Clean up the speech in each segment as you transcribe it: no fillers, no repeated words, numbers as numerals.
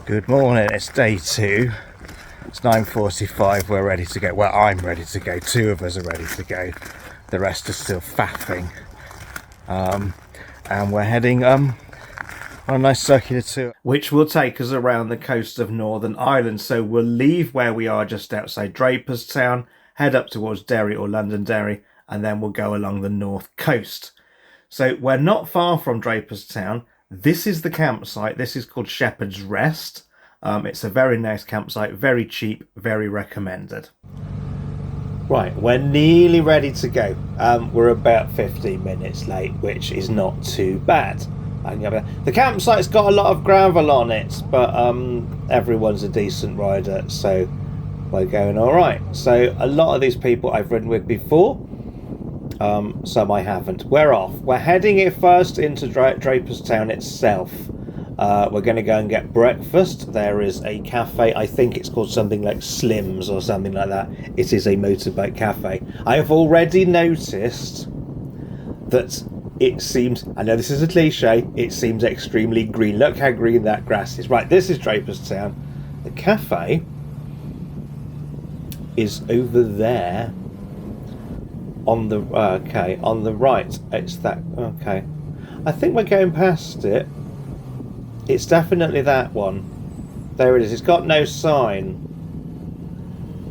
Good morning, it's day 2. It's 9:45, we're ready to go. Well, I'm ready to go, 2 of us are ready to go. The rest are still faffing. And we're heading on a nice circular tour, which will take us around the coast of Northern Ireland. So we'll leave where we are just outside Draperstown, head up towards Derry or Londonderry, and then we'll go along the north coast. So we're not far from Draperstown. This is the campsite. This is called Shepherd's Rest. It's a very nice campsite, very cheap, very recommended. Right, we're nearly ready to go. We're about 15 minutes late, which is not too bad. The campsite's got a lot of gravel on it, but everyone's a decent rider, so we're going all right. So a lot of these people I've ridden with before. Some I haven't. We're off. We're heading here first into Draperstown itself. We're going to go and get breakfast. There is a cafe. I think it's called something like Slims or something like that. It is a motorbike cafe. I have already noticed that it seems, I know this is a cliche, it seems extremely green. Look how green that grass is. Right, this is Draperstown. The cafe is over there. On the on the right. It's that. Okay, I think we're going past it. It's definitely that one. There it is. It's got no sign.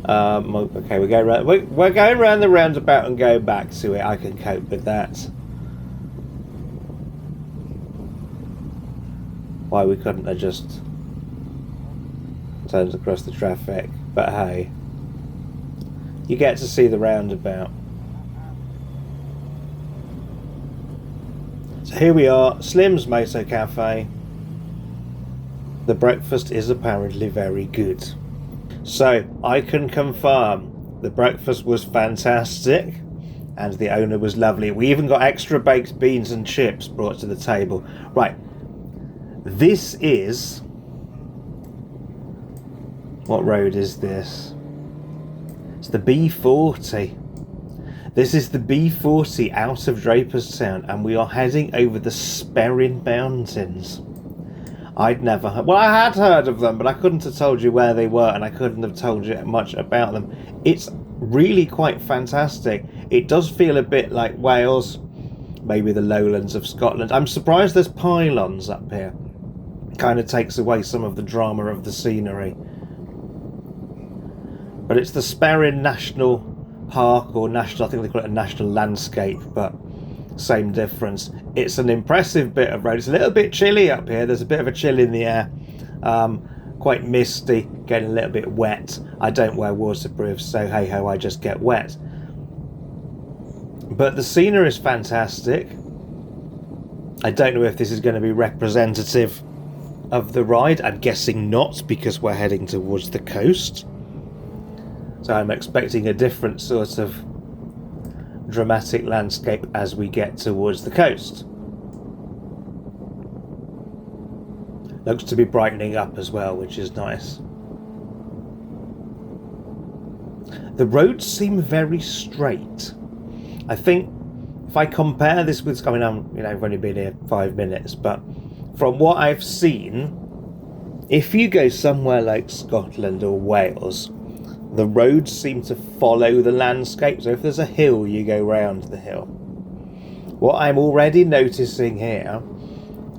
Okay, we're going around. We're going around the roundabout and going back to it. I can cope with that. Why we couldn't have just turned across the traffic? But hey, you get to see the roundabout. So here we are, Slims Moto Cafe. The breakfast is apparently very good. So I can confirm the breakfast was fantastic and the owner was lovely. We even got extra baked beans and chips brought to the table. Right, this is... What road is this? It's the B40. This is the B40 out of Draperstown, and we are heading over the Sperrin Mountains. I'd never heard... Well, I had heard of them, but I couldn't have told you where they were, and I couldn't have told you much about them. It's really quite fantastic. It does feel a bit like Wales, maybe the lowlands of Scotland. I'm surprised there's pylons up here. Kind of takes away some of the drama of the scenery. But it's the Sperrin National Park, or national, I think they call it a national landscape, but same difference. It's an impressive bit of road. It's a little bit chilly up here. There's a bit of a chill in the air. Quite misty, getting a little bit wet. I don't wear waterproof, so hey ho, I just get wet. But the scenery is fantastic. I don't know if this is going to be representative of the ride. I'm guessing not, because we're heading towards the coast. So I'm expecting a different sort of dramatic landscape as we get towards the coast. Looks to be brightening up as well, which is nice. The roads seem very straight. I think if I compare this with, I mean, I've only been here 5 minutes, but from what I've seen, if you go somewhere like Scotland or Wales, the roads seem to follow the landscape. So if there's a hill, you go round the hill. What I'm already noticing here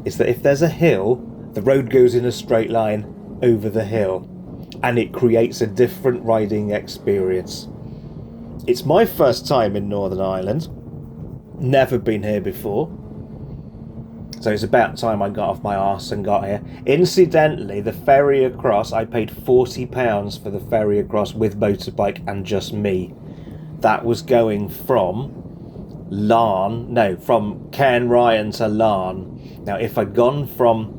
is that if there's a hill, the road goes in a straight line over the hill, and it creates a different riding experience. It's my first time in Northern Ireland. Never been here before. So it's about time I got off my arse and got here. Incidentally, the ferry across, I paid £40 for the ferry across with motorbike and just me. That was going from from Cairn Ryan to Larne. Now, if I'd gone from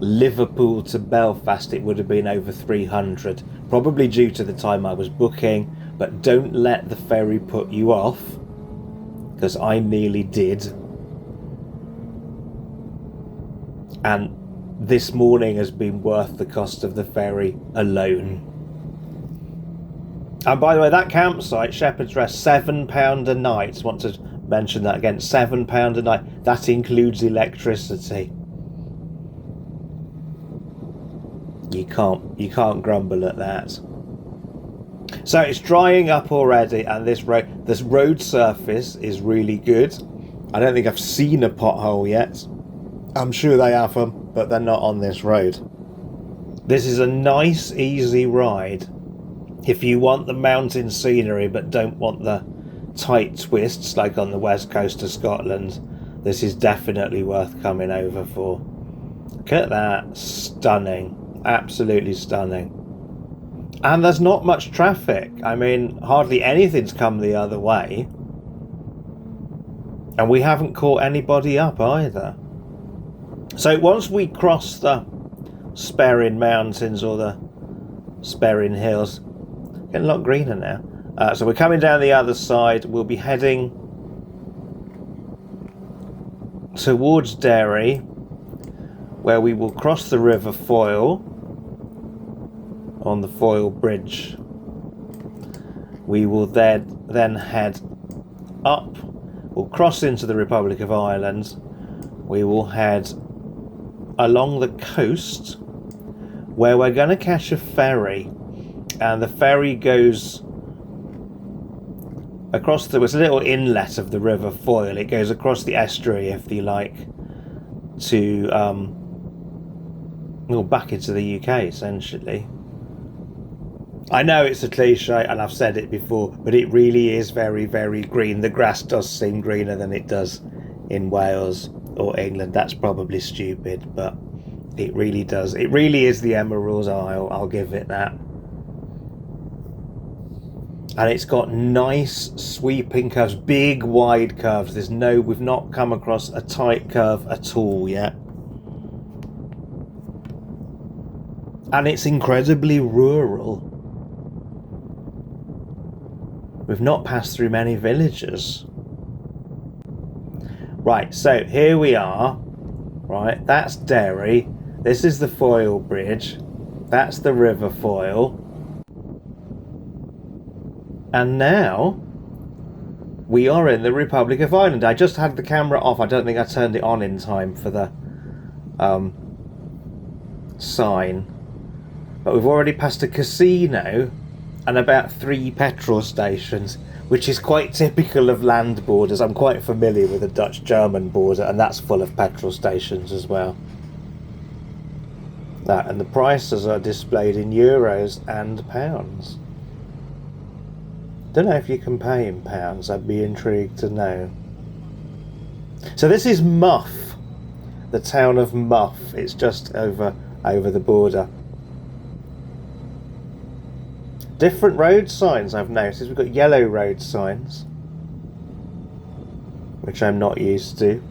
Liverpool to Belfast, it would have been over 300. Probably due to the time I was booking, but don't let the ferry put you off, because I nearly did. And this morning has been worth the cost of the ferry alone. And by the way, that campsite, Shepherd's Rest, £7 a night. Want to mention that again, £7 a night. That includes electricity. You can't grumble at that. So it's drying up already, and this road surface is really good. I don't think I've seen a pothole yet. I'm sure they have them, but they're not on this road. This is a nice, easy ride. If you want the mountain scenery but don't want the tight twists like on the west coast of Scotland, this is definitely worth coming over for. Look at that. Stunning. Absolutely stunning. And there's not much traffic. I mean, hardly anything's come the other way. And we haven't caught anybody up either. So once we cross the Sperrin Mountains or the Sperrin Hills, getting a lot greener now. So we're coming down the other side. We'll be heading towards Derry, where we will cross the River Foyle on the Foyle Bridge. We will then head up. We'll cross into the Republic of Ireland. We will head along the coast, where we're going to catch a ferry, and the ferry goes across it's a little inlet of the River Foyle. It goes across the estuary, if you like, to back into the UK essentially. I know it's a cliche and I've said it before, but it really is very, very green. The grass does seem greener than it does in Wales or England. That's probably stupid, but it really does. It really is the Emerald's Isle, I'll give it that. And it's got nice sweeping curves, big wide curves. We've not come across a tight curve at all yet. And it's incredibly rural. We've not passed through many villages. Right, so here we are. Right, that's Derry. This is the Foyle Bridge. That's the River Foyle. And now we are in the Republic of Ireland. I just had the camera off. I don't think I turned it on in time for the sign. But we've already passed a casino and about 3 petrol stations, which is quite typical of land borders. I'm quite familiar with the Dutch-German border, and that's full of petrol stations as well. And the prices are displayed in euros and pounds. Don't know if you can pay in pounds. I'd be intrigued to know. So this is Muff, the town of Muff. It's just over the border. Different road signs I've noticed. We've got yellow road signs, which I'm not used to.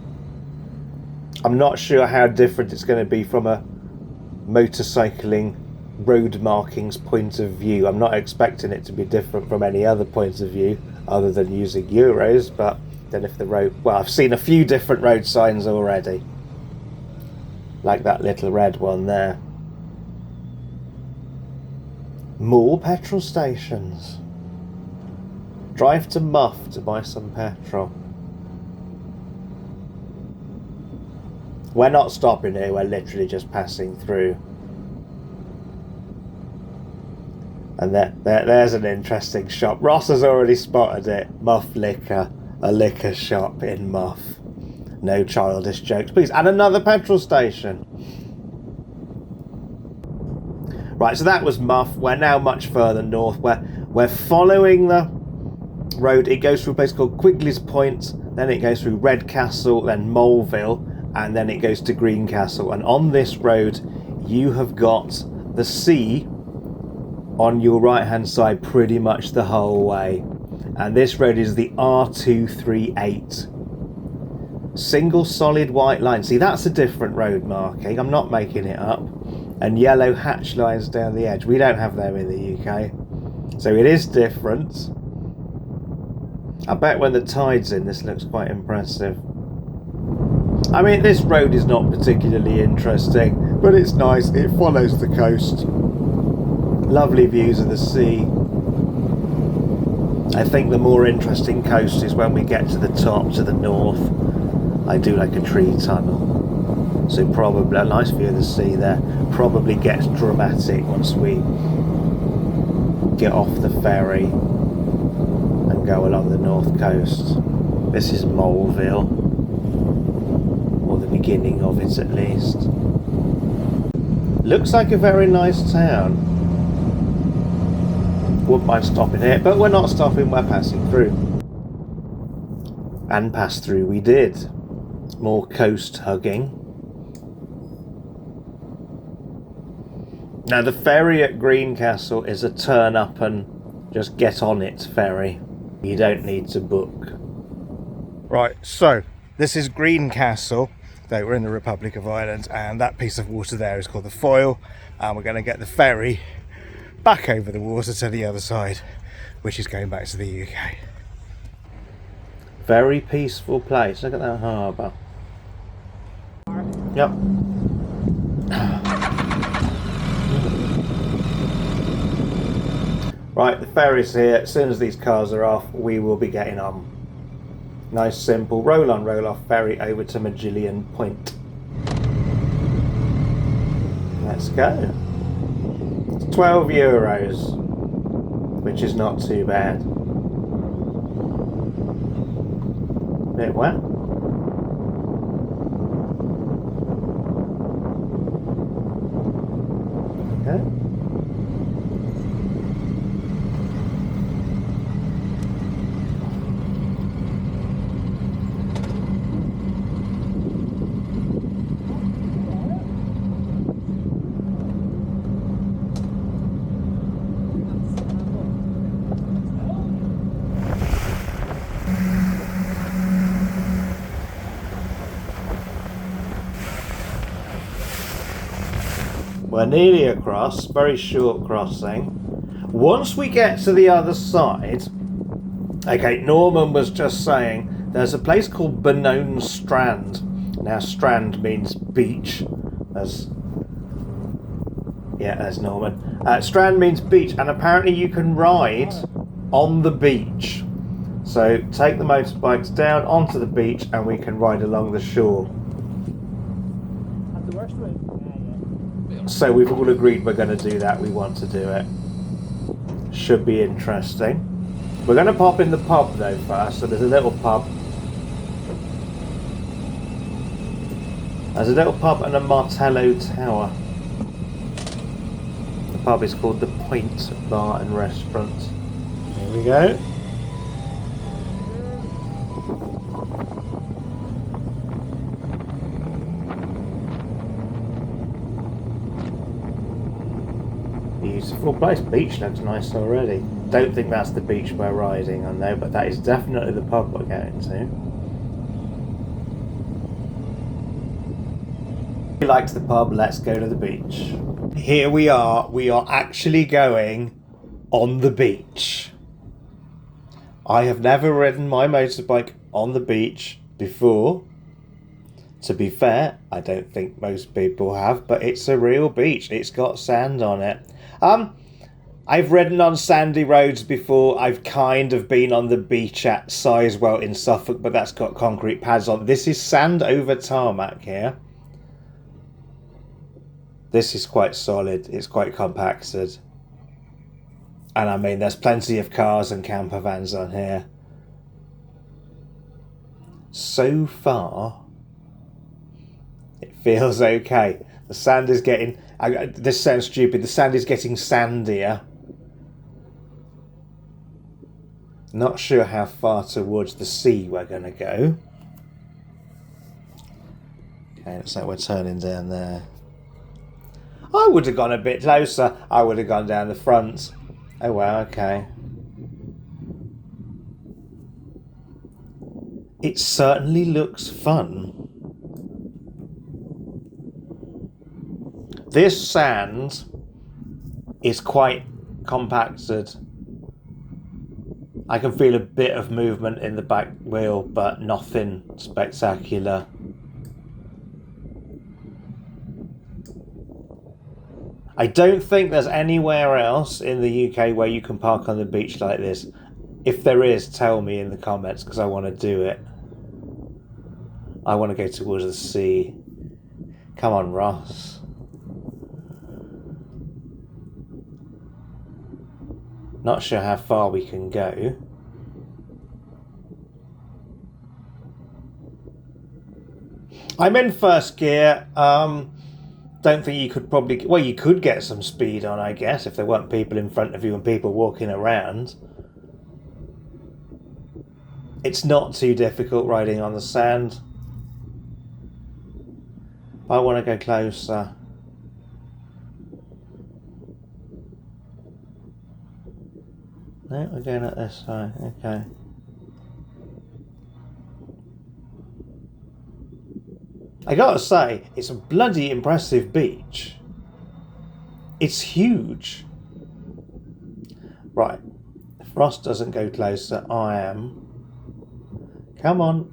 I'm not sure how different it's going to be from a motorcycling road markings point of view. I'm not expecting it to be different from any other point of view other than using euros, but then if the road... Well, I've seen a few different road signs already, like that little red one there. More petrol stations. Drive to Muff to buy some petrol. We're not stopping here, we're literally just passing through. And there's an interesting shop. Ross has already spotted it. Muff Liquor, a liquor shop in Muff. No childish jokes, please. And another petrol station. Right, so that was Muff. We're now much further north. We're following the road. It goes through a place called Quigley's Point, then it goes through Redcastle, then Moleville, and then it goes to Greencastle. And on this road, you have got the sea on your right hand side pretty much the whole way. And this road is the R238. Single solid white line. See, that's a different road marking. I'm not making it up. And yellow hatch lines down the edge. We don't have them in the UK. So it is different. I bet when the tide's in, this looks quite impressive. I mean, this road is not particularly interesting, but it's nice. It follows the coast. Lovely views of the sea. I think the more interesting coast is when we get to the top, to the north. I do like a tree tunnel. So probably a nice view of the sea there. Probably gets dramatic once we get off the ferry and go along the north coast. This is Moleville, or the beginning of it at least. Looks like a very nice town. Wouldn't mind stopping here, but we're not stopping, we're passing through. And pass through we did. More coast hugging. Now the ferry at Greencastle is a turn up and just get on it ferry. You don't need to book. Right, so this is Greencastle. We're in the Republic of Ireland, and that piece of water there is called the Foyle, and we're going to get the ferry back over the water to the other side, which is going back to the UK. Very peaceful place. Look at that harbour. Yep. Right, the ferry's here. As soon as these cars are off, we will be getting on. Nice simple roll on, roll off ferry over to Magillian Point. Let's go. It's €12, which is not too bad. Bit wet. Okay. We're nearly across, very short crossing. Once we get to the other side, okay, Norman was just saying there's a place called Benone Strand. Now strand means beach, as Norman. Strand means beach, and apparently you can ride on the beach. So take the motorbikes down onto the beach and we can ride along the shore. So we've all agreed we're going to do that. We want to do it. Should be interesting. We're going to pop in the pub though first. So there's a little pub. There's a little pub and a Martello Tower. The pub is called the Point Bar and Restaurant. Here we go. Beautiful place. Beach looks nice already. Don't think that's the beach we're riding on though, but that is definitely the pub we're going to. If you liked the pub, let's go to the beach. Here we are actually going on the beach. I have never ridden my motorbike on the beach before. To be fair, I don't think most people have, but it's a real beach. It's got sand on it. I've ridden on sandy roads before. I've kind of been on the beach at Sizewell in Suffolk, but that's got concrete pads on. This is sand over tarmac here. This is quite solid. It's quite compacted. And I mean, there's plenty of cars and camper vans on here. So far, it feels okay. The sand is getting... this sounds stupid. The sand is getting sandier. Not sure how far towards the sea we're going to go. Okay, looks like we're turning down there. I would have gone a bit closer. I would have gone down the front. Oh wow, okay. It certainly looks fun. This sand is quite compacted. I can feel a bit of movement in the back wheel, but nothing spectacular. I don't think there's anywhere else in the UK where you can park on the beach like this. If there is, tell me in the comments, because I want to do it. I want to go towards the sea. Come on, Ross. Not sure how far we can go. I'm in first gear. Don't think you could probably... Well, you could get some speed on, I guess, if there weren't people in front of you and people walking around. It's not too difficult riding on the sand. I want to go closer. No, we're going at this side. Okay. I gotta say, it's a bloody impressive beach. It's huge. Right. If Ross doesn't go closer, I am. Come on.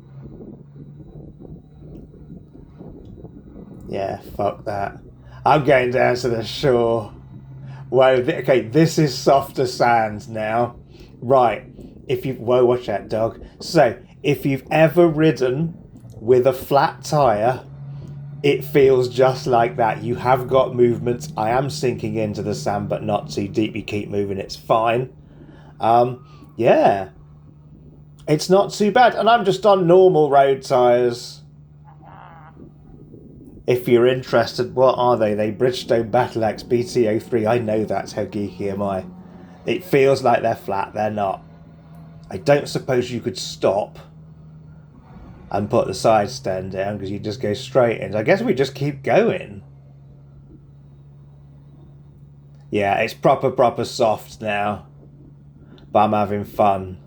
Yeah, fuck that. I'm going down to the shore. Well, okay, this is softer sand now. Right. If you've... Whoa, watch that, dog. So, if you've ever ridden with a flat tyre, it feels just like that. You have got movements. I am sinking into the sand, but not too deep. You keep moving, it's fine. Yeah. It's not too bad. And I'm just on normal road tyres. If you're interested, what are they? They Bridgestone Battle Axe BT03. I know that's how geeky am I. It feels like they're flat. They're not. I don't suppose you could stop and put the side stand down because you just go straight in. I guess we just keep going. Yeah, it's proper soft now. But I'm having fun.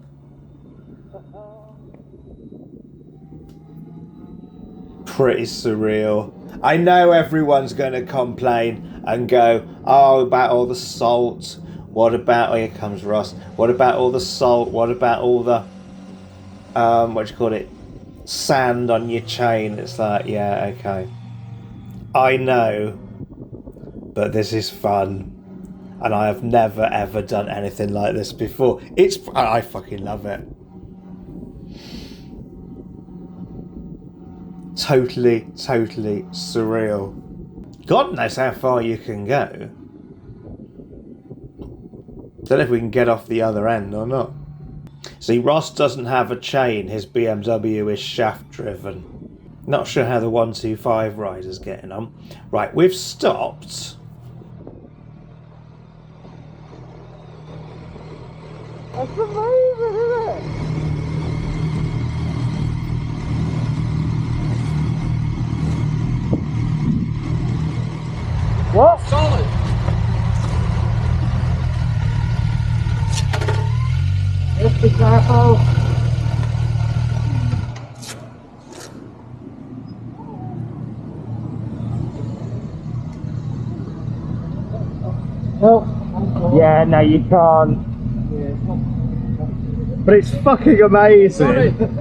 Pretty surreal. I know everyone's going to complain and go, oh, about all the salt. What about, oh, here comes Ross. What about all the salt? What about all the, what do you call it? Sand on your chain. It's like, yeah, okay. I know, but this is fun. And I have never, ever done anything like this before. I fucking love it. Totally surreal. God knows how far you can go. Don't know if we can get off the other end or not. See, Ross doesn't have a chain. His BMW is shaft driven. Not sure how the 125 rider's getting on. Right, we've stopped. That's amazing, isn't it? What? Solid. Just be careful. No. Yeah, no, you can't. But it's fucking amazing.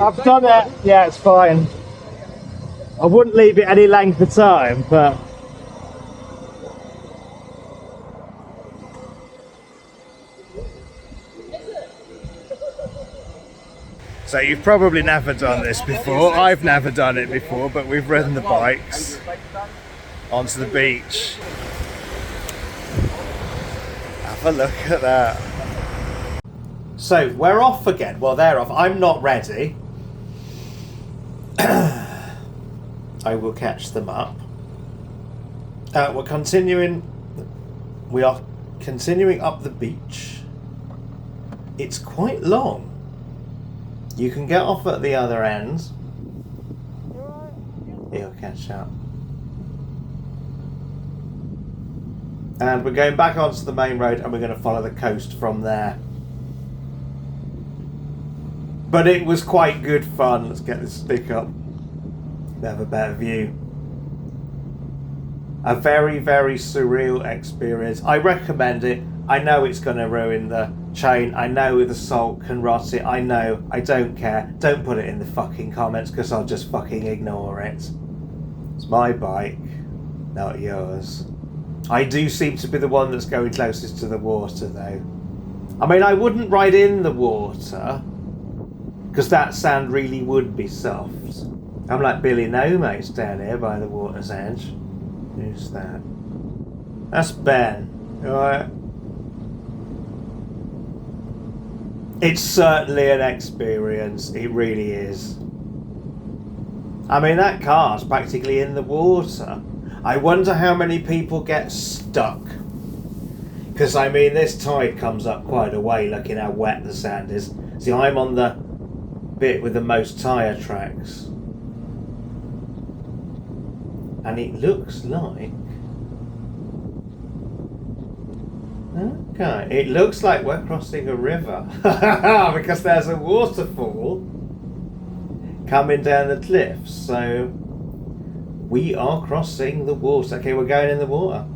I've done it. Yeah, it's fine. I wouldn't leave it any length of time, but So you've probably never done this before. I've never done it before, but we've ridden the bikes onto the beach. Have a look at that. So we're off again. Well, they're off. I'm not ready. I will catch them up. We're continuing. We are continuing up the beach. It's quite long. You can get off at the other end. He'll catch up. And we're going back onto the main road and we're going to follow the coast from there. But it was quite good fun. Let's get this stick up. Have a better view. A very surreal experience. I recommend it. I know it's going to ruin the chain. I know the salt can rot it. I know. I don't care. Don't put it in the fucking comments because I'll just fucking ignore it. It's my bike, not yours. I do seem to be the one that's going closest to the water though. I mean, I wouldn't ride in the water, because that sand really would be soft. I'm like Billy No Mates down here by the water's edge. Who's that? That's Ben. Alright. It's certainly an experience. It really is. I mean, that car's practically in the water. I wonder how many people get stuck. Because, I mean, this tide comes up quite a way, looking how wet the sand is. See, I'm on the bit with the most tyre tracks. And it looks like... Okay, it looks like we're crossing a river. Because there's a waterfall coming down the cliffs. So, we are crossing the water. Okay, we're going in the water.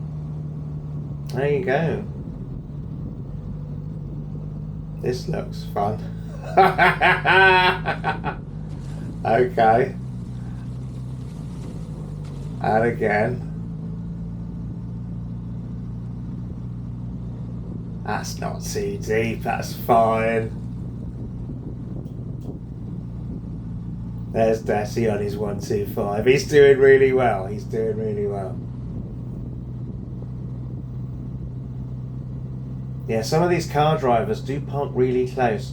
There you go. This looks fun. Okay. And again. That's not too deep, that's fine. There's Desi on his 125. He's doing really well. He's doing really well. Yeah, some of these car drivers do park really close.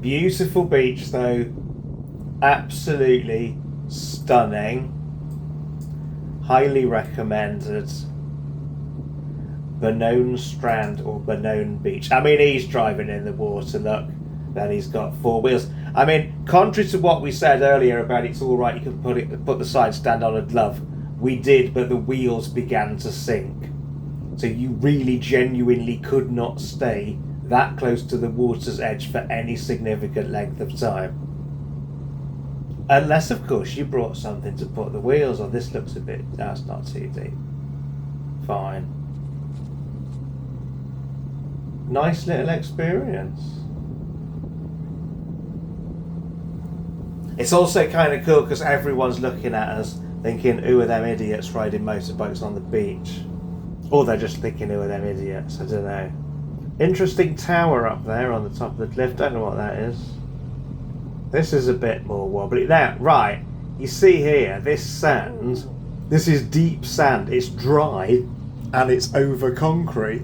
Beautiful beach though. Absolutely stunning. Highly recommended. Benone Strand or Benone Beach. I mean, he's driving in the water, look. Then he's got four wheels. I mean, contrary to what we said earlier about it's all right, you can put the side stand on a glove. We did, but the wheels began to sink. So you really genuinely could not stay that close to the water's edge for any significant length of time. Unless, of course, you brought something to put the wheels on. This looks a bit... That's not too deep. Fine. Nice little experience. It's also kind of cool because everyone's looking at us thinking, who are them idiots riding motorbikes on the beach? Or they're just thinking, who are them idiots? I don't know. Interesting tower up there on the top of the cliff. Don't know what that is. This is a bit more wobbly. Now, right, you see here, this sand, this is deep sand. It's dry and it's over concrete.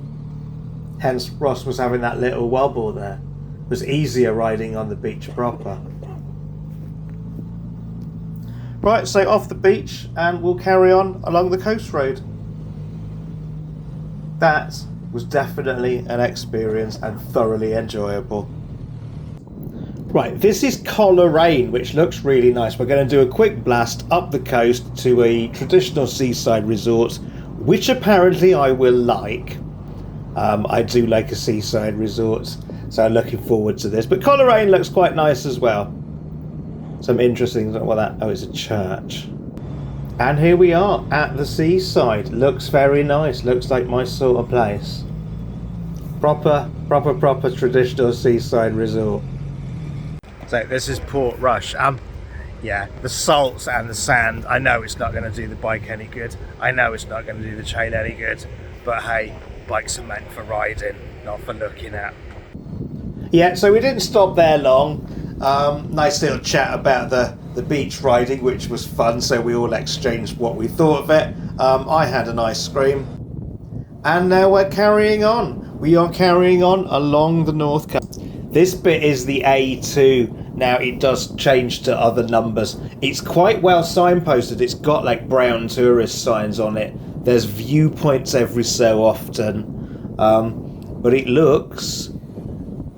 Hence, Ross was having that little wobble there. It was easier riding on the beach proper. Right, so off the beach and we'll carry on along the coast road. That was definitely an experience and thoroughly enjoyable. Right, this is Coleraine, which looks really nice. We're going to do a quick blast up the coast to a traditional seaside resort, which apparently I will like. I do like a seaside resort, so I'm looking forward to this. But Coleraine looks quite nice as well. Some interesting, well, that, oh, it's a church. And here we are at the seaside. Looks very nice. Looks like my sort of place. Proper traditional seaside resort. So this is Port Rush. Yeah, the salts and the sand. I know it's not going to do the bike any good. I know it's not going to do the chain any good. But hey, bikes are meant for riding, not for looking at. Yeah, so we didn't stop there long. Nice little chat about the beach riding, which was fun. So we all exchanged what we thought of it. I had an ice cream. And now we're carrying on. We are carrying on along the north coast. This bit is the A2. Now it does change to other numbers. It's quite well signposted. It's got like brown tourist signs on it. There's viewpoints every so often. But it looks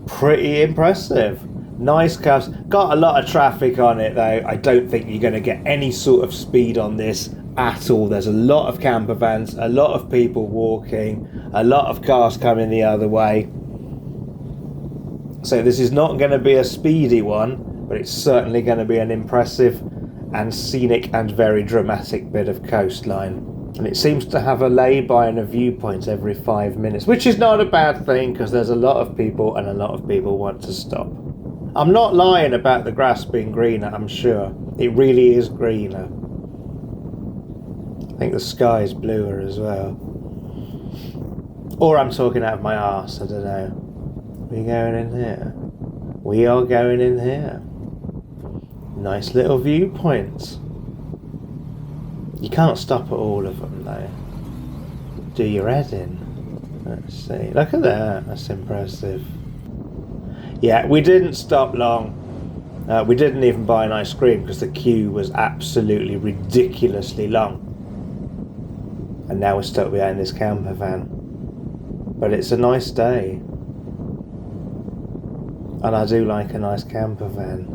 pretty impressive. Nice cars. Got a lot of traffic on it though. I don't think you're going to get any sort of speed on this at all. There's a lot of camper vans, a lot of people walking, a lot of cars coming the other way. So this is not going to be a speedy one, but it's certainly going to be an impressive and scenic and very dramatic bit of coastline. And it seems to have a lay-by and a viewpoint every 5 minutes, which is not a bad thing because there's a lot of people and a lot of people want to stop. I'm not lying about the grass being greener, I'm sure. It really is greener. I think the sky is bluer as well. Or I'm talking out of my arse, I don't know. We're going in here. We are going in here. Nice little viewpoints. You can't stop at all of them though. Do your head in. Let's see. Look at that. That's impressive. Yeah, we didn't stop long. We didn't even buy an ice cream because the queue was absolutely ridiculously long. And now we're stuck behind this camper van. But it's a nice day. And I do like a nice camper van.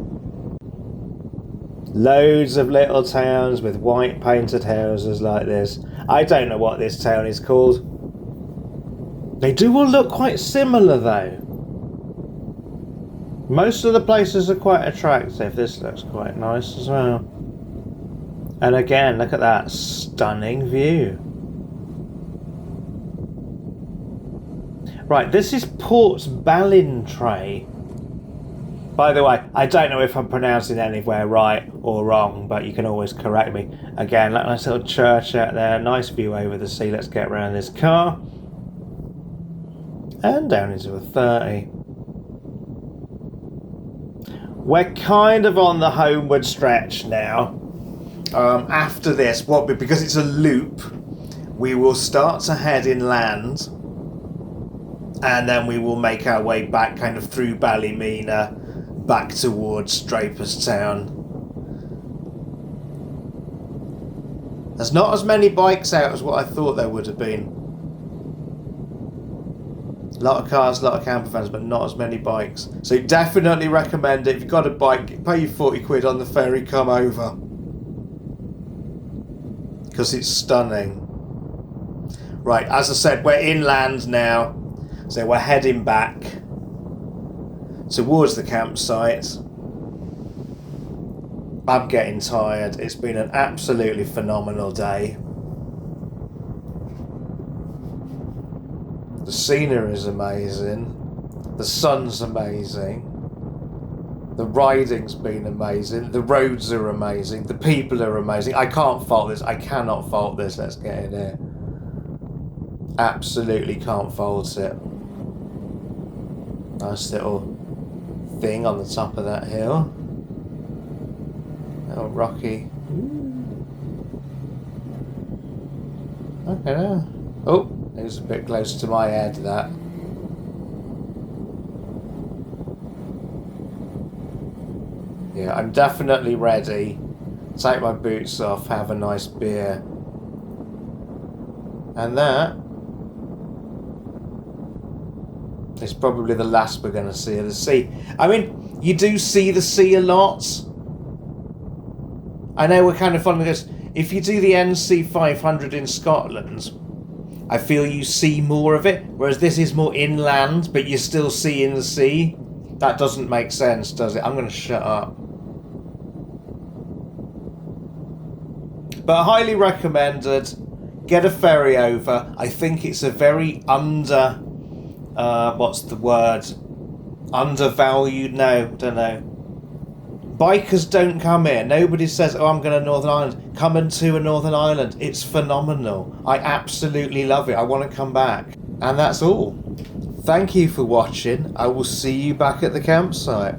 Loads of little towns with white painted houses like this. I don't know what this town is called. They do all look quite similar though. Most of the places are quite attractive. This looks quite nice as well. And again, look at that stunning view. Right, this is Port Ballintrae. By the way, I don't know if I'm pronouncing anywhere right or wrong, but you can always correct me. Again, that nice little church out there, nice view over the sea. Let's get around this car. And down into a 30. We're kind of on the homeward stretch now. After this, because it's a loop, we will start to head inland. And then we will make our way back kind of through Ballymena back towards Draperstown. There's not as many bikes out as what I thought there would have been. A lot of cars, a lot of camper vans, but not as many bikes. So definitely recommend it. If you've got a bike, pay you 40 quid on the ferry, come over. Because it's stunning. Right, as I said, we're inland now. So we're heading back towards the campsite. I'm getting tired. It's been an absolutely phenomenal day. The scenery is amazing. The sun's amazing. The riding's been amazing. The roads are amazing. The people are amazing. I can't fault this. I cannot fault this. Let's get in here. Absolutely can't fault it. Nice little thing on the top of that hill. Little rocky. Okay now. Oh, it was a bit close to my head, that. Yeah, I'm definitely ready. Take my boots off, have a nice beer. And that is probably the last we're going to see of the sea. I mean, you do see the sea a lot. I know we're kind of fun because if you do the NC 500 in Scotland, I feel you see more of it, whereas this is more inland, but you're still seeing the sea. That doesn't make sense, does it? I'm going to shut up. But highly recommended. Get a ferry over. I think it's a very what's the word? Undervalued? No, don't know. Bikers don't come here. Nobody says, oh, I'm going to Northern Ireland. Coming to a Northern Ireland. It's phenomenal. I absolutely love it. I want to come back. And that's all. Thank you for watching. I will see you back at the campsite.